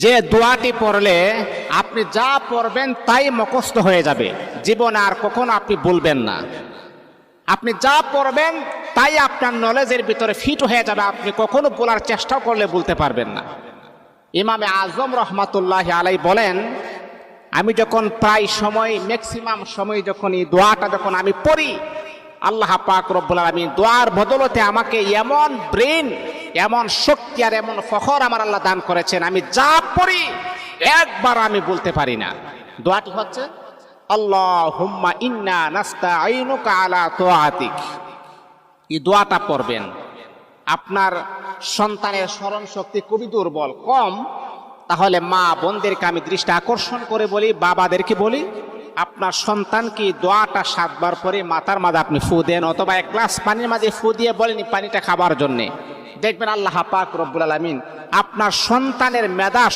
যে দোয়াটি পড়লে আপনি যা পড়বেন তাই মুখস্থ হয়ে যাবে, জীবনে আর কখনো আপনি বলবেন না। আপনি যা পড়বেন তাই আপনার নলেজের ভিতরে ফিট হয়ে যাবে, আপনি কখনো বলার চেষ্টা করলে বলতে পারবেন না। ইমামে আজম রহমাতুল্লাহ আলাই বলেন, আমি যখন প্রায় সময় ম্যাক্সিমাম সময় যখন এই দোয়াটা যখন আমি পড়ি, আল্লাহ পাক রব্বুল আলামিন দোয়ার বদলতে আমাকে এমন ব্রেন, এমন শক্তি আর এমন ফখর আমার আল্লাহ দান করেছেন, আমি যা পড়ি একবার আমি বলতে পারি না। দোয়াটি হচ্ছে আল্লাহুম্মা ইন্না নাস্তাঈনুকা আলা তাআতিক। এই দোয়াটা পড়বেন। আপনার সন্তানের স্মরণ শক্তি খুবই দুর্বল, কম, তাহলে মা বোনদেরকে আমি দৃষ্টি আকর্ষণ করে বলি, বাবাদেরকে বলি, আপনার সন্তানকে দোয়াটা 7 বার পরে মাথার মাঝে আপনি ফু দেন, অথবা 1 গ্লাস পানির মাঝে ফু দিয়ে বলেন পানিটা খাবার জন্যে। দেখবেন আল্লাহ পাক রব্বুল আলামিন আপনার সন্তানের মেধা